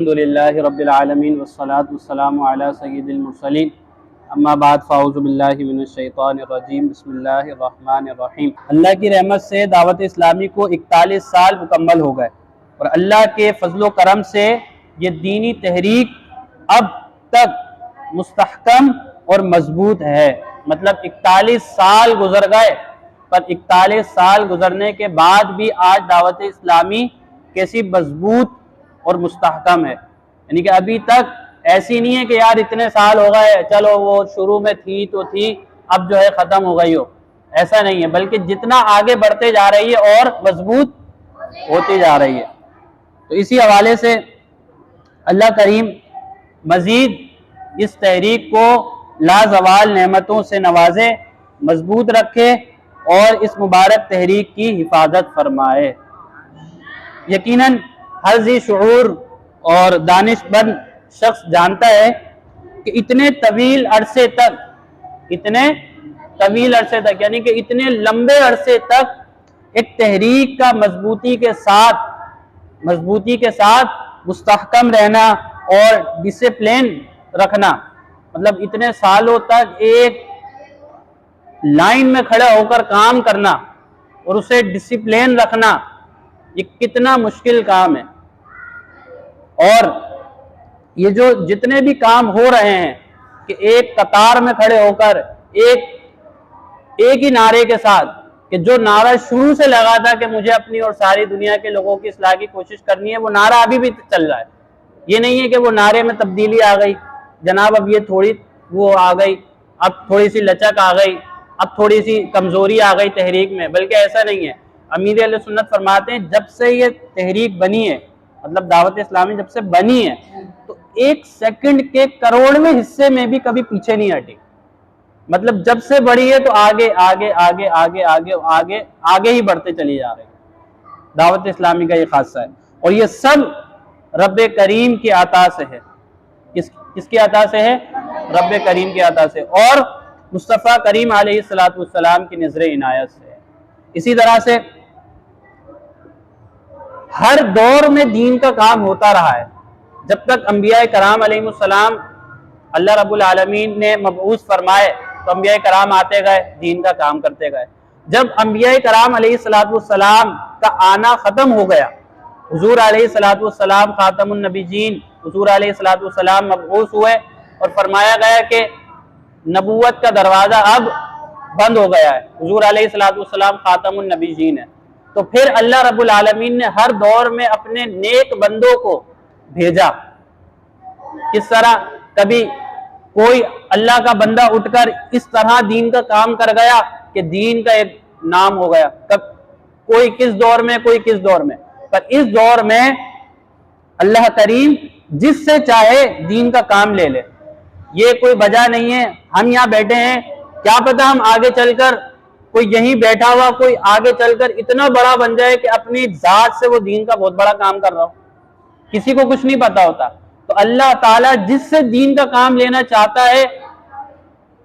अल्हम्दुलिल्लाहि रब्बिल आलमीन वस्सलातु वस्सलामु अला सय्यिदिल मुरसलीन अम्मा बाद फ़अऊज़ु बिल्लाहि मिनश शैतानिर रजीम बिस्मिल्लाहिर रहमानिर रहीम। अल्लाह की रहमत से दावत इस्लामी को 41 साल मुकम्मल हो गए और अल्लाह के फजलो करम से ये दीनी तहरीक अब तक मुस्तहकम और मजबूत है। मतलब 41 साल गुजर गए, पर 41 साल गुजरने के बाद भी आज दावत इस्लामी कैसी मजबूत और मुस्तहकम है। यानी कि अभी तक ऐसी नहीं है कि यार इतने साल हो गए, चलो वो शुरू में थी तो थी, अब जो है ख़त्म हो गई हो, ऐसा नहीं है, बल्कि जितना आगे बढ़ते जा रही है और मजबूत होती जा रही है। तो इसी हवाले से अल्लाह करीम मज़ीद इस तहरीक को लाजवाल नेमतों से नवाजे, मजबूत रखे और इस मुबारक तहरीक की हिफाजत फरमाए। यकीनन हर ज़ी शऊर और दानिशमंद शख्स जानता है कि इतने तवील अरसे तक यानी कि इतने लंबे अरसे तक एक तहरीक का मजबूती के साथ मुस्तहकम रहना और डिसिप्लिन रखना, मतलब इतने सालों तक एक लाइन में खड़े होकर काम करना और उसे डिसिप्लिन रखना, ये कितना मुश्किल काम है। और ये जो जितने भी काम हो रहे हैं कि एक कतार में खड़े होकर एक ही नारे के साथ, कि जो नारा शुरू से लगा था कि मुझे अपनी और सारी दुनिया के लोगों की इस्लाह की कोशिश करनी है, वो नारा अभी भी चल रहा है। ये नहीं है कि वो नारे में तब्दीली आ गई, जनाब अब ये थोड़ी वो आ गई, अब थोड़ी सी लचक आ गई, अब थोड़ी सी कमजोरी आ गई तहरीक में, बल्कि ऐसा नहीं है। अमीर अहले सुन्नत फरमाते हैं जब से ये तहरीक बनी है, मतलब दावत इस्लामी जब से बनी है, तो 1 सेकंड के करोड़वें हिस्से में भी कभी पीछे नहीं हटी। मतलब जब से बड़ी है तो आगे आगे आगे आगे आगे आगे आगे ही बढ़ते चली जा रही है। दावत इस्लामी का ये खासा है और ये सब रब्बे करीम की अता से है। किसकी अता से है? रब्बे करीम की अता से और मुस्तफ़ा करीम अलैहिस्सलातु वस्सलाम की नज़र इनायत से है। इसी तरह से हर दौर में दीन का काम होता रहा है। जब तक अंबिया कराम अलैहिस्सलाम अल्लाह रब्बुल आलमीन ने मबऊस फरमाए तो अंबिया कराम आते गए, दीन का काम करते गए। जब अंबिया कराम अलैहिस्सलाम का आना ख़त्म हो गया, हुजूर अलैहिस्सलाम खातमुन नबीयीन हुजूर अलैहिस्सलाम मबऊस हुए और फरमाया गया कि नबूवत का दरवाज़ा अब बंद हो गया है, हुजूर अलैहिस्सलाम खातमुन नबीयीन है। तो फिर अल्लाह रब्बुल आलमीन ने हर दौर में अपने नेक बंदों को भेजा। किस तरह? कभी कोई अल्लाह का बंदा उठकर इस तरह दीन का काम कर गया कि दीन का एक नाम हो गया। कब कोई किस दौर में, कोई किस दौर में, पर इस दौर में अल्लाह करीम जिससे चाहे दीन का काम ले ले। ये कोई वजह नहीं है हम यहाँ बैठे हैं, क्या पता हम आगे चलकर कोई यहीं बैठा हुआ कोई आगे चलकर इतना बड़ा बन जाए कि अपनी जात से वो दीन का बहुत बड़ा काम कर रहा हो, किसी को कुछ नहीं पता होता। तो अल्लाह ताला जिससे दीन का काम लेना चाहता है,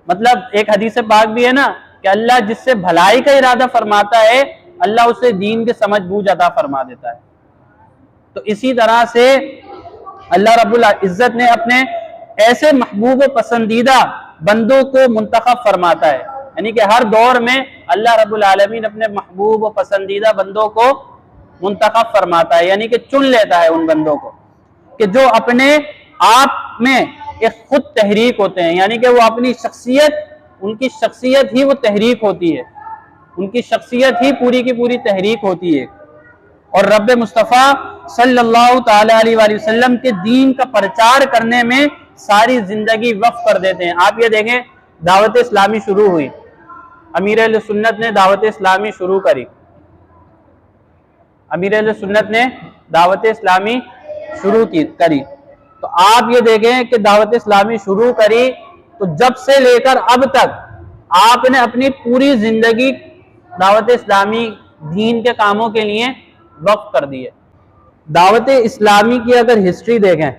मतलब एक हदीस पाक भी है ना कि अल्लाह जिससे भलाई का इरादा फरमाता है, अल्लाह उसे दीन के समझ बूझ अता फरमा देता है। तो इसी तरह से अल्लाह रब्बुल इज्जत ने अपने ऐसे महबूब व पसंदीदा बंदों को मुंतखब फरमाता है, यानी कि हर दौर में अल्लाह रब्बुल आलमीन अपने महबूब व पसंदीदा बंदों को मुंतखब फरमाता है, यानी कि चुन लेता है उन बंदों को कि जो अपने आप में एक खुद तहरीक होते हैं, यानी कि वो अपनी शख्सियत, उनकी शख्सियत ही वो तहरीक होती है, उनकी शख्सियत ही पूरी की पूरी तहरीक होती है। और रब्ब मुस्तफ़ा सल्लल्लाहु ताला अलैहि वसल्लम के दीन का प्रचार करने में सारी जिंदगी वक्फ कर देते हैं। आप ये देखें, दावत इस्लामी शुरू हुई, अमीर अहले सुन्नत ने दावत इस्लामी शुरू करी, अमीर अहले सुन्नत ने दावत इस्लामी शुरू करी। तो आप ये देखें कि दावत इस्लामी शुरू करी तो जब से लेकर अब तक आपने अपनी पूरी जिंदगी दावत इस्लामी दीन के कामों के लिए वक्फ कर दी है। दावत इस्लामी की अगर हिस्ट्री देखें,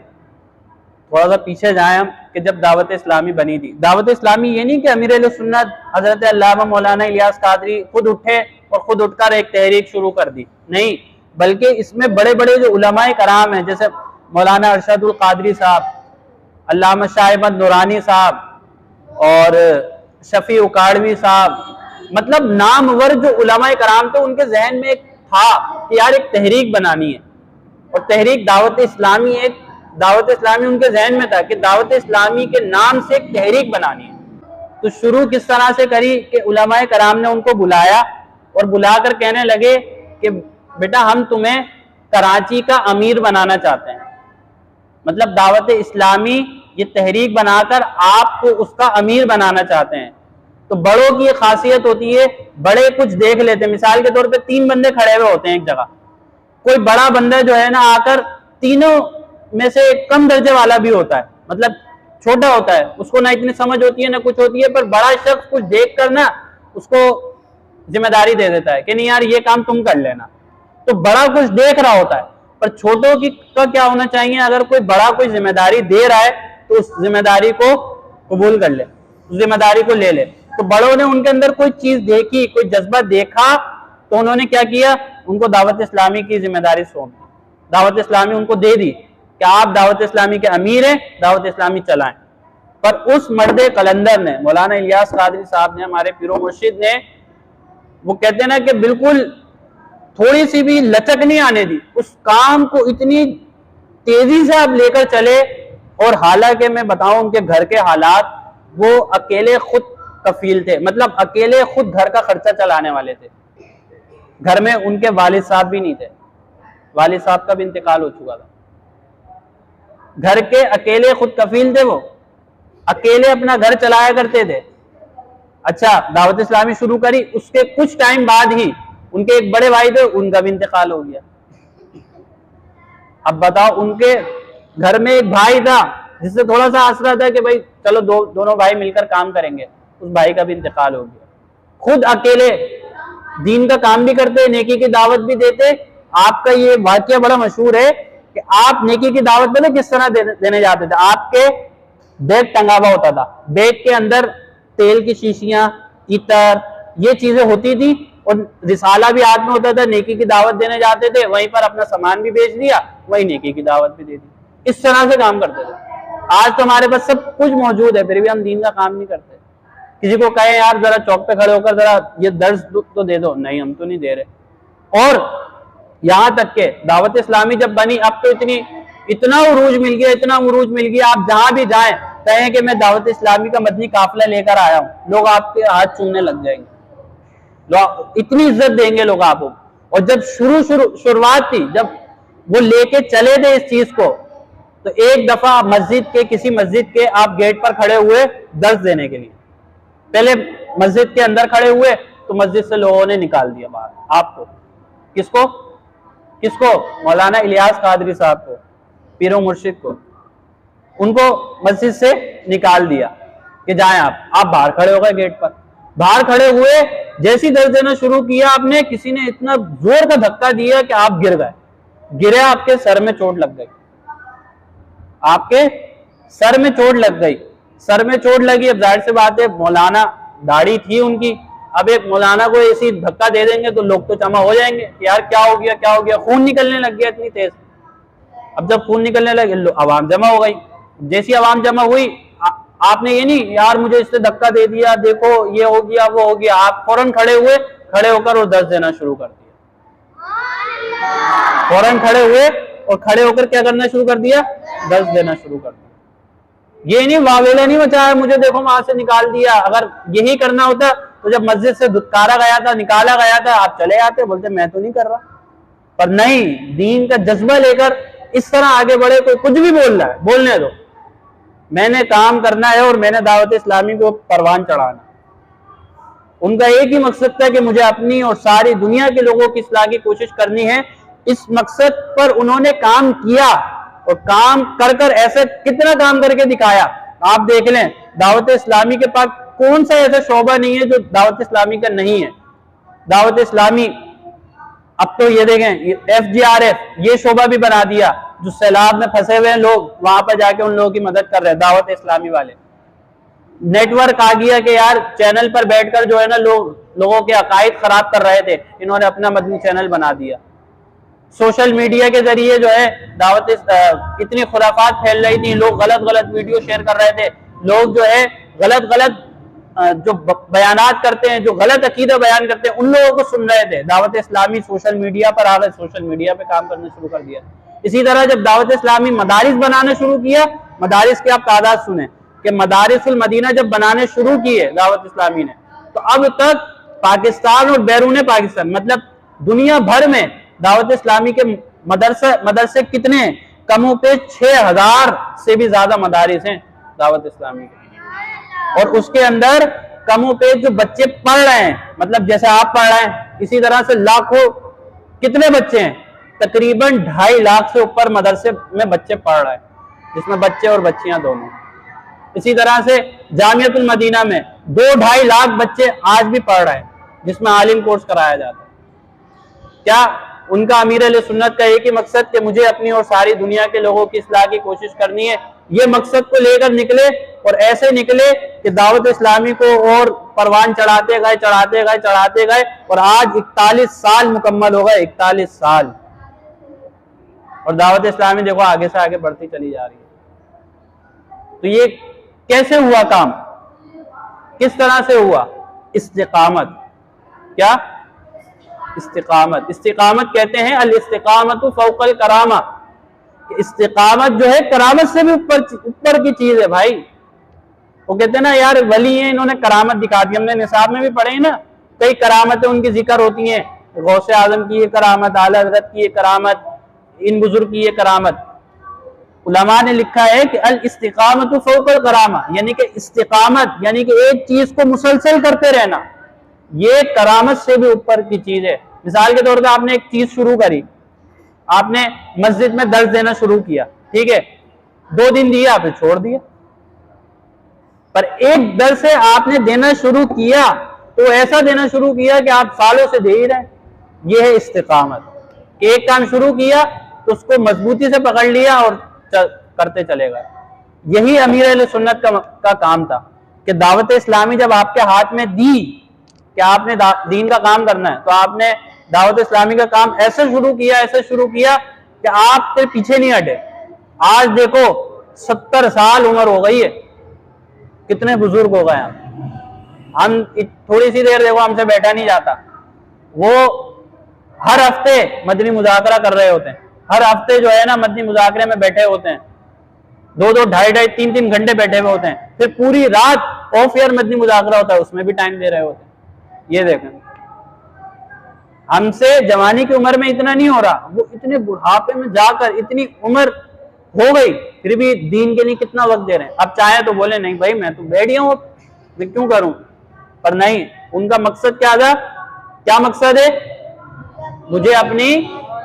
थोड़ा सा पीछे जाएं हम, कि जब दावत इस्लामी बनी थी, दावत इस्लामी ये नहीं कि अमीर अहले सुन्नत हजरत अल्लामा मौलाना इलियास कादरी खुद उठे और खुद उठकर एक तहरीक शुरू कर दी, नहीं, बल्कि इसमें बड़े बड़े जो उलमाए कराम हैं, जैसे मौलाना अरशदुल कादरी साहब, अल्लामा शाह अहमद नूरानी साहब और शफी उकाड़वी साहब, मतलब नामवर जो उलमाए कराम थे, उनके जहन में एक था कि यार एक तहरीक बनानी है, और तहरीक दावत इस्लामी, एक दावत इस्लामी उनके जहन में था कि दावत इस्लामी के नाम से एक तहरीक बनानी है। तो शुरू किस तरह से करी कि उलमाए कराम ने उनको बुलाया और बुलाकर कहने लगे कि बेटा हम तुम्हें कराची का अमीर बनाना चाहते हैं, मतलब दावत इस्लामी ये तहरीक बनाकर आपको उसका अमीर बनाना चाहते हैं। तो बड़ों की एक खासियत होती है, बड़े कुछ देख लेते हैं। मिसाल के तौर पे 3 बंदे खड़े हुए होते हैं एक जगह, कोई बड़ा बंदा जो है ना आकर तीनों में से कम दर्जे वाला भी होता है, मतलब छोटा होता है, उसको ना इतनी समझ होती है ना कुछ होती है, पर बड़ा शख्स कुछ देख कर ना उसको जिम्मेदारी दे देता है कि नहीं यार ये काम तुम कर लेना। तो बड़ा कुछ देख रहा होता है, पर छोटों की का क्या होना चाहिए, अगर कोई बड़ा कोई जिम्मेदारी दे रहा है तो उस जिम्मेदारी को कबूल कर ले, उस जिम्मेदारी को ले ले। तो बड़ों ने उनके अंदर कोई चीज देखी, कोई जज्बा देखा, तो उन्होंने क्या किया, उनको दावत इस्लामी की जिम्मेदारी सौंप दी, दावत इस्लामी उनको दे दी कि आप दावत इस्लामी के अमीर हैं, दावत इस्लामी चलाएं। पर उस मर्दे कलंदर ने, मौलाना इलियास कादरी साहब ने, हमारे पीरो मुर्शिद ने, वो कहते हैं ना कि बिल्कुल थोड़ी सी भी लचक नहीं आने दी, उस काम को इतनी तेजी से आप लेकर चले। और हालांकि मैं बताऊं उनके घर के हालात, वो अकेले खुद कफील थे, मतलब अकेले खुद घर का खर्चा चलाने वाले थे। घर में उनके वालिद साहब भी नहीं थे, वालिद साहब का भी इंतकाल हो चुका था। घर के अकेले खुद कफील थे, वो अकेले अपना घर चलाया करते थे। अच्छा, दावत इस्लामी शुरू करी, उसके कुछ टाइम बाद ही उनके एक बड़े भाई थे, उनका भी इंतकाल हो गया। अब बताओ, उनके घर में एक भाई था जिससे थोड़ा सा आसरा था कि भाई चलो दोनों भाई मिलकर काम करेंगे, उस भाई का भी इंतकाल हो गया। खुद अकेले दीन का काम भी करते, नेकी की दावत भी देते। आपका ये वाकया बड़ा मशहूर है कि आप नेकी की दावत पता किस तरह देने जाते थे। आपके बैग टंगा हुआ होता था, बैग के अंदर तेल की शीशियां, इतर, ये चीजें होती थी, और रिसाला भी हाथ में होता था, नेकी की दावत देने जाते थे, वहीं पर अपना सामान भी बेच दिया, वहीं नेकी की दावत भी दे दी। इस तरह से काम करते थे। आज तो हमारे पास सब कुछ मौजूद है, फिर भी हम दीन का काम नहीं करते। किसी को कहे यार जरा चौक पे खड़े होकर जरा ये दर्स तो दे दो, नहीं हम तो नहीं दे रहे। और यहां तक के दावत इस्लामी जब बनी, अब तो इतना उरूज मिल गया, इतना उरूज मिल गया, आप जहां भी जाएं कहें कि मैं दावत इस्लामी का मदनी काफिला लेकर आया हूं, लोग आपके हाथ चूमने लग जाएंगे, लोग इतनी इज्जत देंगे लोग आपको। और जब शुरुआत थी, जब वो लेके चले थे इस चीज को, तो एक दफा मस्जिद के, किसी मस्जिद के आप गेट पर खड़े हुए दर्स देने के लिए, पहले मस्जिद के अंदर खड़े हुए तो मस्जिद से लोगों ने निकाल दिया बाहर आपको। किसको किसको? मौलाना इलियास कादरी साहब को, पीरो मुर्शिद को, उनको मस्जिद से निकाल दिया कि जाएं आप बाहर खड़े हो गए गेट पर। बाहर खड़े हुए, जैसी दर्ज देना शुरू किया आपने, किसी ने इतना जोर का धक्का दिया कि आप गिर गए, गिरे, आपके सर में चोट लग गई, आपके सर में चोट लग गई। सर में चोट लगी, अब जाहिर सी बात है, मौलाना दाढ़ी थी उनकी, अब एक मौलाना को ऐसी धक्का दे देंगे तो लोग तो जमा हो जाएंगे कि यार क्या हो गया, क्या हो गया, खून निकलने लग गया इतनी तेज। अब जब खून निकलने लगे, आवाम जमा हो गई। जैसी आवाम जमा हुई, आपने ये नहीं यार मुझे इससे धक्का दे दिया, देखो ये हो गया वो हो गया, आप फौरन खड़े हुए, खड़े होकर और दर्ज देना शुरू कर दिया। फौरन खड़े हुए और खड़े होकर क्या करना शुरू कर दिया, दर्ज देना शुरू कर दिया। ये नहीं वावेला नहीं मचाया, मुझे देखो वहां से निकाल दिया। अगर यही करना होता तो जब मस्जिद से धुतकारा गया था, निकाला गया था, आप चले आते, बोलते मैं तो नहीं कर रहा। पर नहीं, दीन का जज्बा लेकर इस तरह आगे बढ़े। कोई कुछ भी बोल रहा है, बोलने दो, मैंने काम करना है और मैंने दावत इस्लामी को परवान चढ़ाना। उनका एक ही मकसद था कि मुझे अपनी और सारी दुनिया के लोगों की इस्लाह की कोशिश करनी है। इस मकसद पर उन्होंने काम किया, और काम कर कर ऐसे कितना काम करके दिखाया। आप देख लें, दावत इस्लामी के पास कौन सा ऐसा शोबा नहीं है जो दावत इस्लामी का नहीं है। दावत इस्लामी अब तो ये देखें, FGRF ये शोबा भी बना दिया, जो सैलाब में फंसे हुए हैं लोग, वहां पर जाके उन लोगों की मदद कर रहे हैं दावत इस्लामी वाले। नेटवर्क आ गया कि यार चैनल पर बैठकर जो है ना लोगों के अकायद खराब कर रहे थे, इन्होंने अपना मदनी चैनल बना दिया। सोशल मीडिया के जरिए जो है दावत इतनी खुराफात फैल रही थी, लोग गलत गलत वीडियो शेयर कर रहे थे, लोग जो है गलत गलत जो बयानात करते हैं, जो गलत अकीदा बयान करते हैं, उन लोगों को सुन रहे थे। दावत इस्लामी सोशल मीडिया पर आ गए, सोशल मीडिया पे काम करना शुरू कर दिया। इसी तरह जब दावत इस्लामी मदारिस बनाना शुरू किया, मदारिस की आप तादाद सुने कि मदारिसुल मदीना जब बनाने शुरू किए दावत इस्लामी ने, तो अब तक पाकिस्तान और बैरून पाकिस्तान मतलब दुनिया भर में दावत इस्लामी के मदरसे कितने हैं? कमों पे 6000 से भी ज्यादा मदारिस हैं दावत इस्लामी के, और उसके अंदर कमों पे जो बच्चे पढ़ रहे हैं, मतलब जैसे आप पढ़ रहे हैं इसी तरह से लाखों, कितने बच्चे हैं? तकरीबन 2.5 लाख से ऊपर मदरसे में बच्चे पढ़ रहे हैं, जिसमें बच्चे और बच्चियां दोनों। इसी तरह से जामियतुल मदीना में 2-2.5 लाख बच्चे आज भी पढ़ रहे हैं, जिसमें आलिम कोर्स कराया जाता है। क्या उनका अमीर अहले सुन्नत का एक ही मकसद कि मुझे अपनी और सारी दुनिया के लोगों की इस्लाह की कोशिश करनी है, ये मकसद को लेकर निकले और ऐसे निकले कि दावत इस्लामी को और परवान चढ़ाते गए चढ़ाते गए चढ़ाते गए, और आज 41 साल मुकम्मल हो गए, 41 साल, और दावत इस्लामी देखो आगे से आगे बढ़ती चली जा रही है। तो ये कैसे हुआ काम, किस तरह से हुआ? इस्तिकामत। क्या? इस्तिकामत। इस्तिकामत कहते हैं अल इस्तिकामतु फौकल करामा। इस्तिकामत जो है करामत से भी ऊपर की चीज है भाई। वो कहते हैं ना यार वली हैं, इन्होंने करामत दिखा दी। हमने निसाब में भी पढ़े हैं ना, कई करामतें उनकी जिक्र होती हैं, गौसे आजम की ये करामत, आला हज़रत की ये करामत, इन बुजुर्ग की ये करामत। उलमा ने लिखा है कि अल इस्तिकामतु फौकल करामा, यानी कि इस्तिकामत यानी कि एक चीज को मुसलसल करते रहना, ये करामत से भी ऊपर की चीज है। मिसाल के तौर पे आपने एक चीज शुरू करी, आपने मस्जिद में दर्स देना शुरू किया, ठीक है, 2 दिन दिया फिर छोड़ दिया, पर एक दर्स से आपने देना शुरू किया तो ऐसा देना शुरू किया कि आप सालों से दे ही रहे। ये है इस्तिकामत। एक काम शुरू किया तो उसको मजबूती से पकड़ लिया और करते चले गए। यही अमीर अहले सुन्नत का काम था कि दावत इस्लामी जब आपके हाथ में दी कि आपने दीन का काम करना है, तो आपने दावत इस्लामी का काम ऐसे शुरू किया कि आप फिर पीछे नहीं हटे। आज देखो 70 साल उम्र हो गई है, कितने बुजुर्ग हो गए हम थोड़ी सी देर देखो हमसे बैठा नहीं जाता। वो हर हफ्ते मदनी मुज़ाकरा कर रहे होते हैं, हर हफ्ते जो है ना मदनी मुज़ाकरे में बैठे होते हैं, 2-2, 2.5-2.5, 3-3 घंटे बैठे हुए होते हैं, फिर पूरी रात ऑफ एयर मदनी मुज़ाकरा होता है, उसमें भी टाइम दे रहे होते हैं। ये देखें, हमसे जवानी की उम्र में इतना नहीं हो रहा, वो इतने बुढ़ापे में जाकर इतनी उम्र हो गई फिर भी दीन के लिए कितना वक्त दे रहे हैं। अब चाहे तो बोले नहीं भाई मैं तो बैठ गया हूं, मैं क्यों करूं, पर नहीं, उनका मकसद क्या था? क्या मकसद है? मुझे अपनी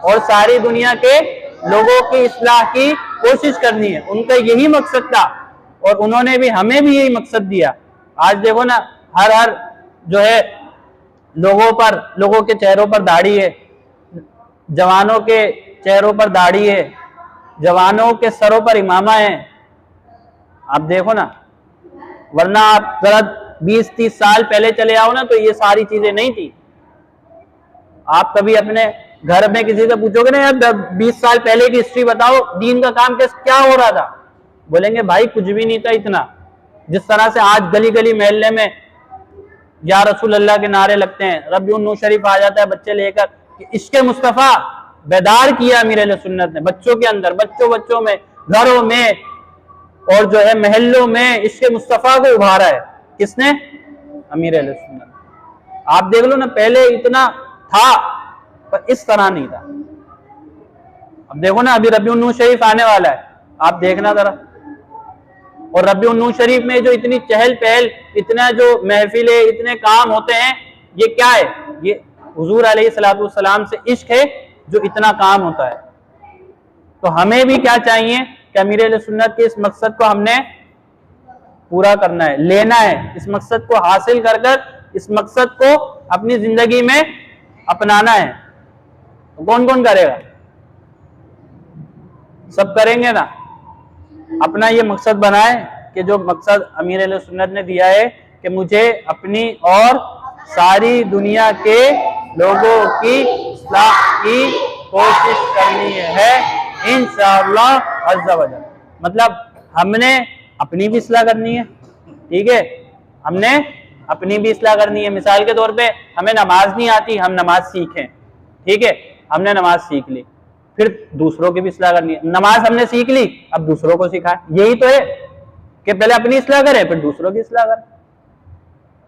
और सारी दुनिया के लोगों की इस्लाह की कोशिश करनी है, उनका यही मकसद था, और उन्होंने भी हमें भी यही मकसद दिया। आज देखो ना हर जो है लोगों के चेहरों पर दाढ़ी है, जवानों के चेहरों पर दाढ़ी है, जवानों के सरों पर इमामा है। आप देखो ना, वरना आप जरा 20-30 साल पहले चले आओ ना तो ये सारी चीजें नहीं थी। आप कभी अपने घर में किसी से पूछोगे ना यार 20 साल पहले की हिस्ट्री बताओ, दीन का काम क्या हो रहा था, बोलेंगे भाई कुछ भी नहीं था इतना। जिस तरह से आज गली गली मोहल्ले में या रसूल अल्लाह के नारे लगते हैं, रबिउन नूर शरीफ आ जाता है बच्चे लेकर, कि इश्क़ मुस्तफ़ा बेदार किया अमीर अहले सुन्नत ने बच्चों के अंदर, बच्चों में, घरों में और जो है महल्लों में इश्क़ मुस्तफ़ा को उभारा है। किसने? अमीर अहले सुन्नत। आप देख लो ना, पहले इतना था पर इस तरह नहीं था। अब देखो ना अभी रबिउन नूर शरीफ आने वाला है, आप देखना जरा, और रबिउन नूर शरीफ में जो इतनी चहल पहल, इतना जो महफिलें, इतने काम होते हैं, ये क्या है? ये हुजूर अलैहिस्सलातु वस्सलाम से इश्क है जो इतना काम होता है। तो हमें भी क्या चाहिए कि अमीर अहले सुन्नत के इस मकसद को हमने पूरा करना है, लेना है, इस मकसद को हासिल कर कर इस मकसद को अपनी जिंदगी में अपनाना है। तो कौन कौन करेगा? सब करेंगे ना। अपना ये मकसद बनाए कि जो मकसद अमीर अहले सुन्नत ने दिया है कि मुझे अपनी और सारी दुनिया के लोगों की इस्लाह की कोशिश करनी है इंशाअल्लाह अज़्ज़ा वजल। मतलब हमने अपनी भी इस्लाह करनी है, ठीक है, हमने अपनी भी इस्लाह करनी है। मिसाल के तौर पे हमें नमाज नहीं आती, हम नमाज सीखें, ठीक है, हमने नमाज सीख ली, फिर दूसरों की भी इस्लाह करनी है। नमाज हमने सीख ली, अब दूसरों को सिखाएं। यही तो है कि पहले अपनी इस्लाह करें फिर दूसरों की इस्लाह करें।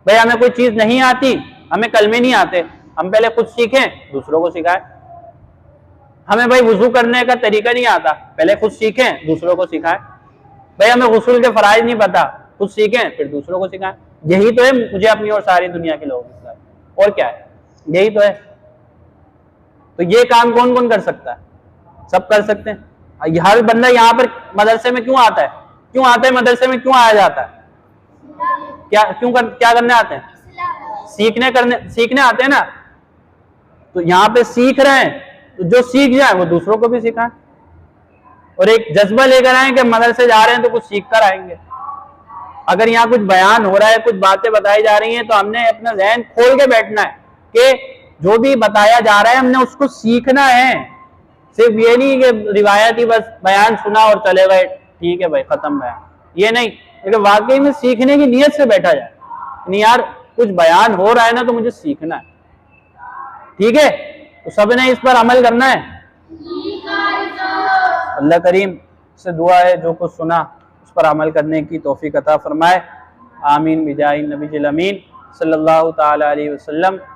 भाई हमें कोई चीज नहीं आती, हमें कलमे नहीं आते, हम पहले खुद सीखें दूसरों को सिखाएं। हमें भाई वुजू करने का तरीका नहीं आता, पहले खुद सीखें दूसरों को सिखाएं। भाई हमें गुस्ल के फराइज नहीं पता, खुद सीखें फिर दूसरों को सिखाएं। यही तो है मुझे अपनी और सारी दुनिया के लोगों की इस्लाह। और क्या है, यही तो है। तो ये काम कौन कौन कर सकता है? सब कर सकते हैं। हर बंदा यहाँ पर मदरसे में क्यों आता है? क्यों आता है मदरसे में? क्यों आया जाता है? क्या करने आते हैं? सीखने आते हैं ना। तो यहाँ पे सीख रहे हैं, तो जो सीख जाए वो दूसरों को भी सिखाएं और एक जज्बा लेकर आए कि मदरसे जा रहे हैं तो कुछ सीख कर आएंगे। अगर यहाँ कुछ बयान हो रहा है, कुछ बातें बताई जा रही हैं, तो हमने अपना ज़हन खोल के बैठना है कि जो भी बताया जा रहा है हमने उसको सीखना है। सिर्फ ये नहीं कि रिवायती बस बयान सुना और चले गए, ठीक है भाई खत्म बयान, ये नहीं, लेकिन वाकई में सीखने की नीयत से बैठा जाए। नहीं यार कुछ बयान हो रहा है ना तो मुझे सीखना है, ठीक है, तो सबने इस पर अमल करना है। अल्लाह करीम से दुआ है जो कुछ सुना उस पर अमल करने की तौफीक अता फरमाए। आमीन बिजाही नबी अमीन सल्लल्लाहु ताला अलैहि वसल्लम।